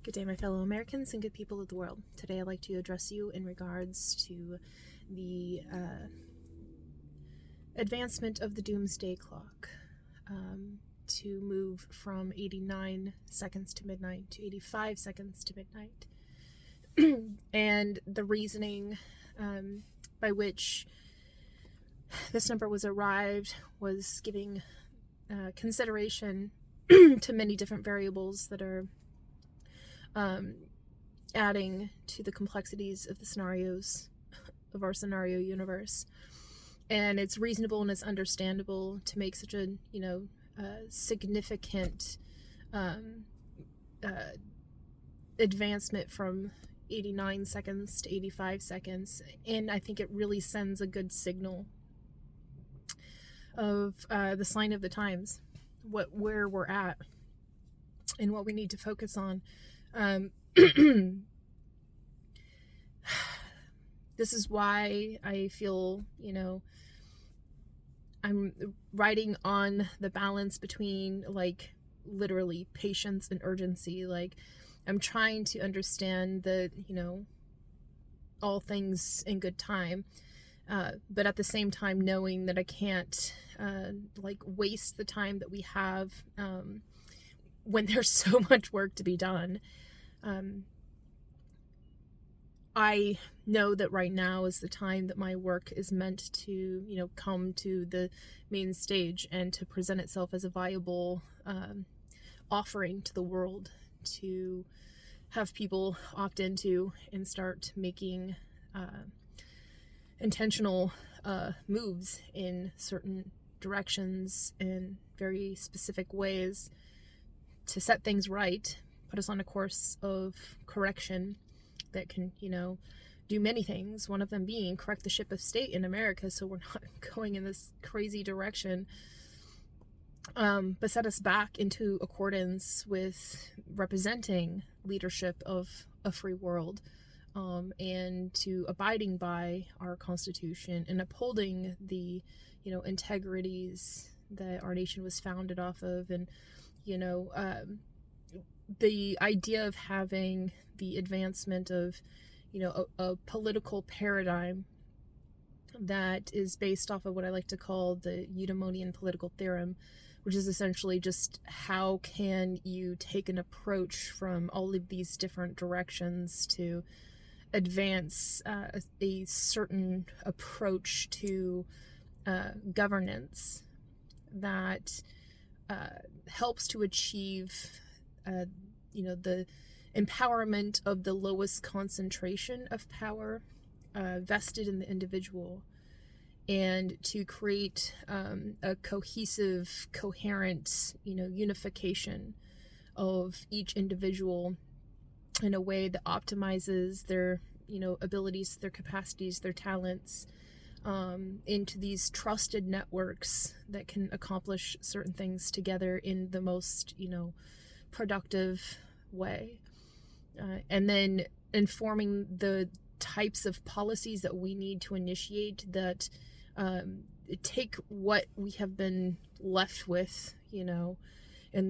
Good day, my fellow Americans and good people of the world. Today I'd like to address you in regards to the advancement of the doomsday clock to move from 89 seconds to midnight to 85 seconds to midnight. And the reasoning by which this number was arrived was giving consideration to many different variables that are adding to the complexities of the scenarios of our scenario universe. And it's reasonable and it's understandable to make such a, significant advancement from 89 seconds to 85 seconds. And I think it really sends a good signal of the sign of the times, where we're at and what we need to focus on. This is why I feel, I'm writing on the balance between, literally patience and urgency. I'm trying to understand that, all things in good time, but at the same time knowing that I can't, waste the time that we have, when there's so much work to be done. I know that right now is the time that my work is meant to, come to the main stage and to present itself as a viable offering to the world to have people opt into and start making intentional moves in certain directions in very specific ways to set things right, put us on a course of correction that can, do many things, one of them being correct the ship of state in America so we're not going in this crazy direction, but set us back into accordance with representing leadership of a free world, and to abiding by our Constitution and upholding the, integrities that our nation was founded off of. And the idea of having the advancement of, a political paradigm that is based off of what I like to call the Eudaimonian political theorem, which is essentially just how can you take an approach from all of these different directions to advance a certain approach to governance that helps to achieve the empowerment of the lowest concentration of power vested in the individual, and to create a cohesive, coherent, unification of each individual in a way that optimizes their, abilities, their capacities, their talents, into these trusted networks that can accomplish certain things together in the most, productive way. And then informing the types of policies that we need to initiate that take what we have been left with, in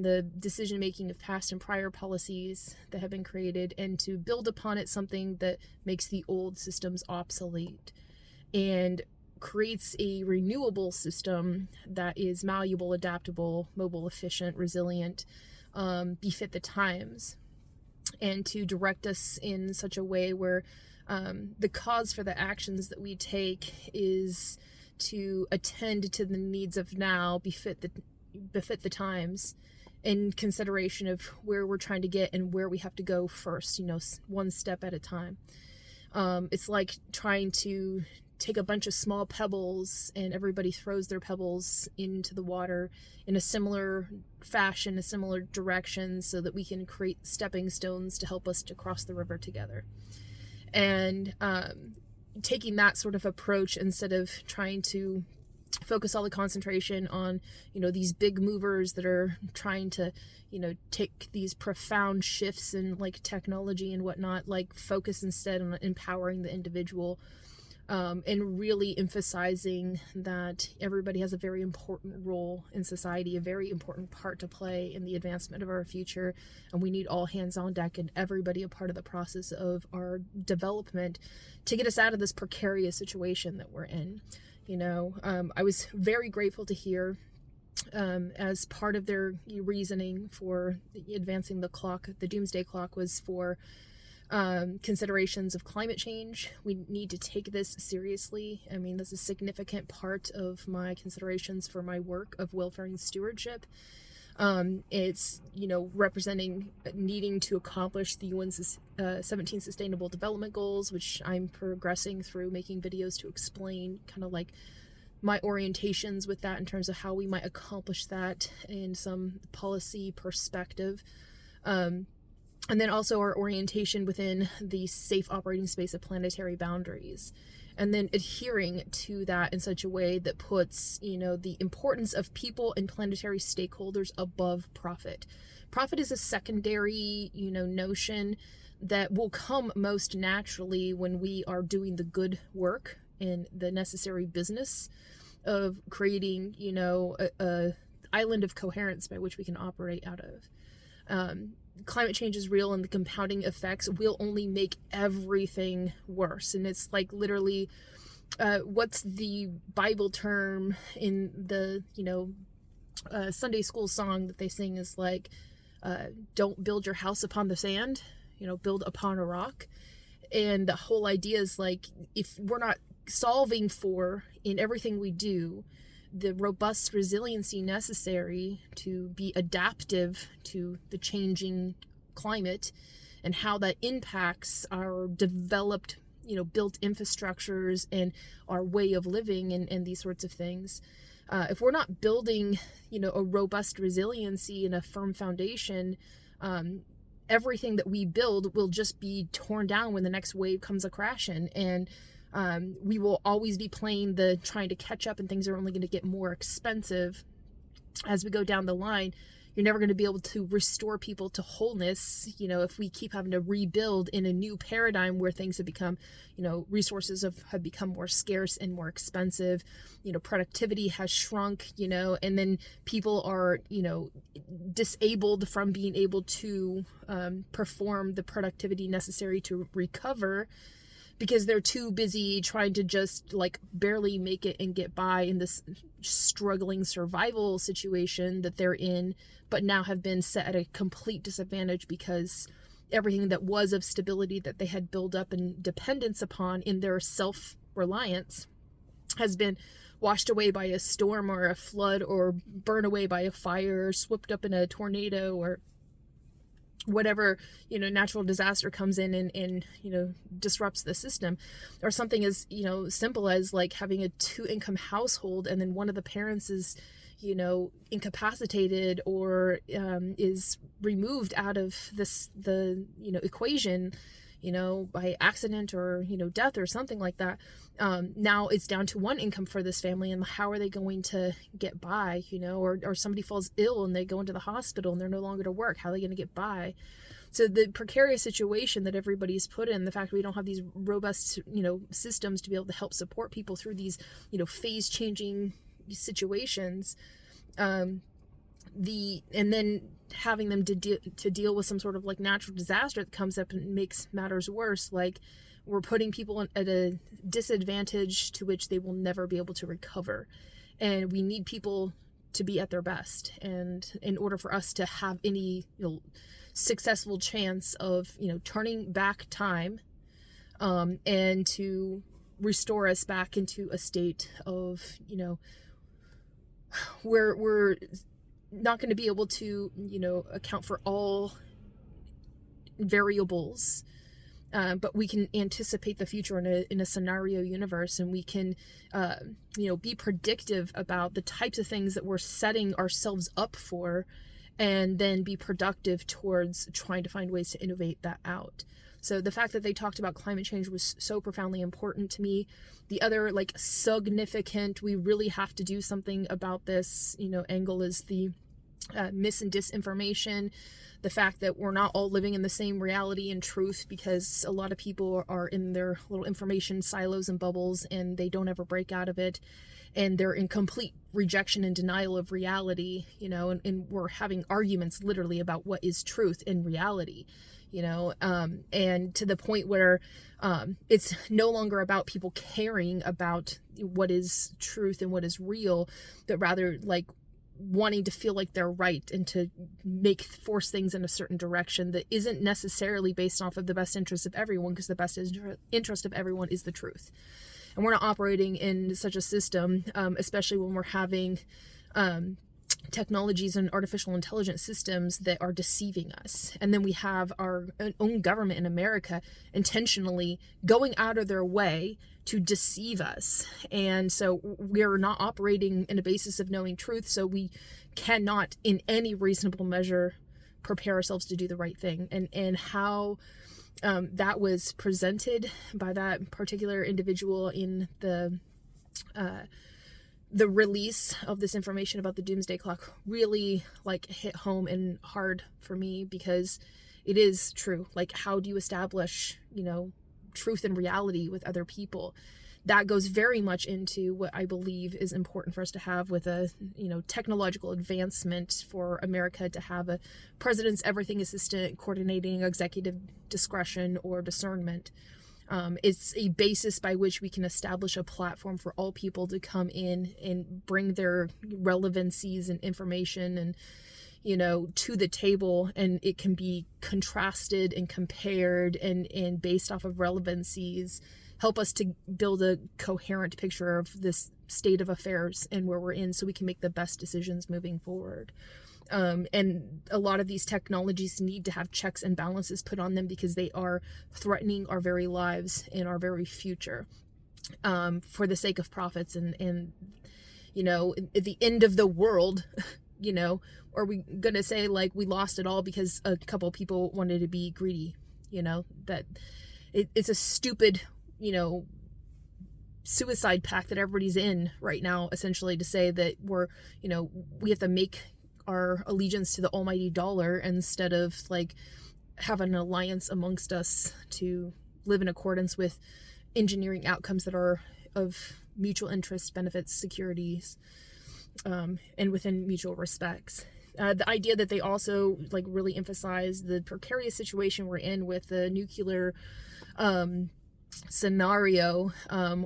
the decision making of past and prior policies that have been created, and to build upon it something that makes the old systems obsolete and creates a renewable system that is malleable, adaptable, mobile, efficient, resilient, befit the times, and to direct us in such a way where the cause for the actions that we take is to attend to the needs of now, befit the times, in consideration of where we're trying to get and where we have to go first, one step at a time. It's like trying to take a bunch of small pebbles and everybody throws their pebbles into the water in a similar fashion, a similar direction, so that we can create stepping stones to help us to cross the river together. And taking that sort of approach, instead of trying to focus all the concentration on, these big movers that are trying to, take these profound shifts in technology and whatnot, focus instead on empowering the individual, and really emphasizing that everybody has a very important role in society, a very important part to play in the advancement of our future, and we need all hands on deck and everybody a part of the process of our development to get us out of this precarious situation that we're in. I was very grateful to hear, as part of their reasoning for advancing the clock, the doomsday clock, was for considerations of climate change. We need to take this seriously. I mean, this is a significant part of my considerations for my work of welfare and stewardship. It's, representing needing to accomplish the UN's 17 Sustainable Development Goals, which I'm progressing through making videos to explain kind of like my orientations with that in terms of how we might accomplish that in some policy perspective. And then also our orientation within the safe operating space of planetary boundaries. And then adhering to that in such a way that puts, the importance of people and planetary stakeholders above profit. Profit is a secondary, notion that will come most naturally when we are doing the good work and the necessary business of creating, a island of coherence by which we can operate out of. Climate change is real, and the compounding effects will only make everything worse. And it's like literally, what's the Bible term in the, Sunday school song that they sing is like, don't build your house upon the sand, build upon a rock. And the whole idea is like, if we're not solving for, in everything we do, the robust resiliency necessary to be adaptive to the changing climate and how that impacts our developed, built infrastructures and our way of living and these sorts of things. If we're not building, a robust resiliency and a firm foundation, everything that we build will just be torn down when the next wave comes a-crashing. And we will always be playing the trying to catch up, and things are only going to get more expensive as we go down the line. You're never going to be able to restore people to wholeness, if we keep having to rebuild in a new paradigm where things have become, resources have become more scarce and more expensive, productivity has shrunk, and then people are, disabled from being able to perform the productivity necessary to recover, because they're too busy trying to just like barely make it and get by in this struggling survival situation that they're in, but now have been set at a complete disadvantage because everything that was of stability that they had built up and dependence upon in their self-reliance has been washed away by a storm or a flood, or burned away by a fire, or swept up in a tornado, or whatever, natural disaster comes in and disrupts the system. Or something as, simple as like having a 2-income household, and then one of the parents is, incapacitated or is removed out of the equation, by accident or, death or something like that. Now it's down to 1 income for this family, and how are they going to get by, or somebody falls ill and they go into the hospital and they're no longer to work. How are they going to get by? So the precarious situation that everybody's put in, the fact that we don't have these robust, systems to be able to help support people through these, phase changing situations, and then having them to deal with some sort of like natural disaster that comes up and makes matters worse. Like, we're putting people at a disadvantage to which they will never be able to recover. And we need people to be at their best. And in order for us to have any, successful chance of, turning back time, and to restore us back into a state of, where we're not going to be able to, account for all variables, but we can anticipate the future in a scenario universe, and we can, be predictive about the types of things that we're setting ourselves up for, and then be productive towards trying to find ways to innovate that out. So the fact that they talked about climate change was so profoundly important to me. The other significant, we really have to do something about this, angle is the mis and disinformation, the fact that we're not all living in the same reality and truth, because a lot of people are in their little information silos and bubbles and they don't ever break out of it, and they're in complete rejection and denial of reality, and we're having arguments literally about what is truth in reality, and to the point where it's no longer about people caring about what is truth and what is real, but rather like wanting to feel like they're right and to force things in a certain direction that isn't necessarily based off of the best interest of everyone, because the best interest of everyone is the truth. And we're not operating in such a system, especially when we're having technologies and artificial intelligence systems that are deceiving us. And then we have our own government in America intentionally going out of their way to deceive us. And so we're not operating in a basis of knowing truth, so we cannot in any reasonable measure prepare ourselves to do the right thing. And how that was presented by that particular individual in the release of this information about the doomsday clock really like hit home and hard for me, because it is true. Like, how do you establish, truth and reality with other people? That goes very much into what I believe is important for us to have with a, technological advancement for America, to have a president's everything assistant coordinating executive discretion or discernment. It's a basis by which we can establish a platform for all people to come in and bring their relevancies and information and, to the table, and it can be contrasted and compared and based off of relevancies, help us to build a coherent picture of this state of affairs and where we're in, so we can make the best decisions moving forward. And a lot of these technologies need to have checks and balances put on them, because they are threatening our very lives and our very future, for the sake of profits and at the end of the world. Are we gonna say like we lost it all because a couple of people wanted to be greedy? That it's a stupid, suicide pact that everybody's in right now, essentially, to say that we have to make our allegiance to the almighty dollar instead of like have an alliance amongst us to live in accordance with engineering outcomes that are of mutual interest, benefits, securities, and within mutual respects. The idea that they also like really emphasize the precarious situation we're in with the nuclear scenario.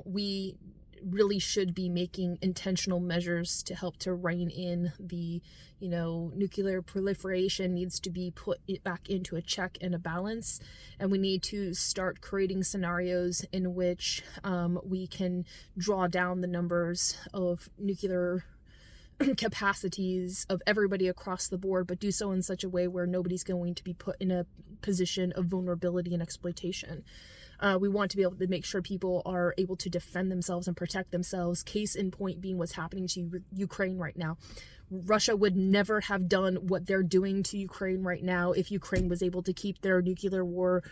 We really should be making intentional measures to help to rein in the, nuclear proliferation needs to be put back into a check and a balance. And we need to start creating scenarios in which we can draw down the numbers of nuclear capacities of everybody across the board, but do so in such a way where nobody's going to be put in a position of vulnerability and exploitation. We want to be able to make sure people are able to defend themselves and protect themselves. Case in point being what's happening to Ukraine right now. Russia would never have done what they're doing to Ukraine right now if Ukraine was able to keep their nuclear war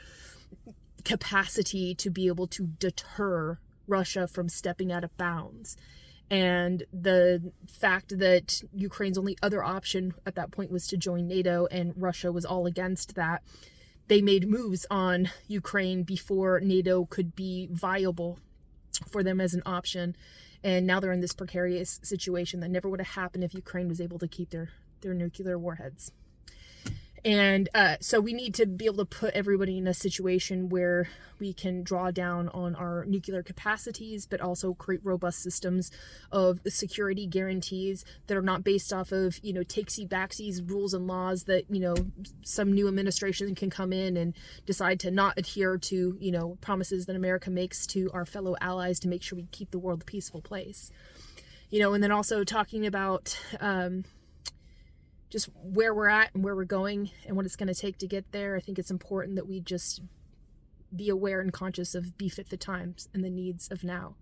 capacity to be able to deter Russia from stepping out of bounds. And the fact that Ukraine's only other option at that point was to join NATO, and Russia was all against that. They made moves on Ukraine before NATO could be viable for them as an option. And now they're in this precarious situation that never would have happened if Ukraine was able to keep their nuclear warheads. And so we need to be able to put everybody in a situation where we can draw down on our nuclear capacities, but also create robust systems of security guarantees that are not based off of, takesy-backsies rules and laws that, some new administration can come in and decide to not adhere to, promises that America makes to our fellow allies to make sure we keep the world a peaceful place. And then also talking about just where we're at and where we're going and what it's going to take to get there. I think it's important that we just be aware and conscious of be fit the times and the needs of now.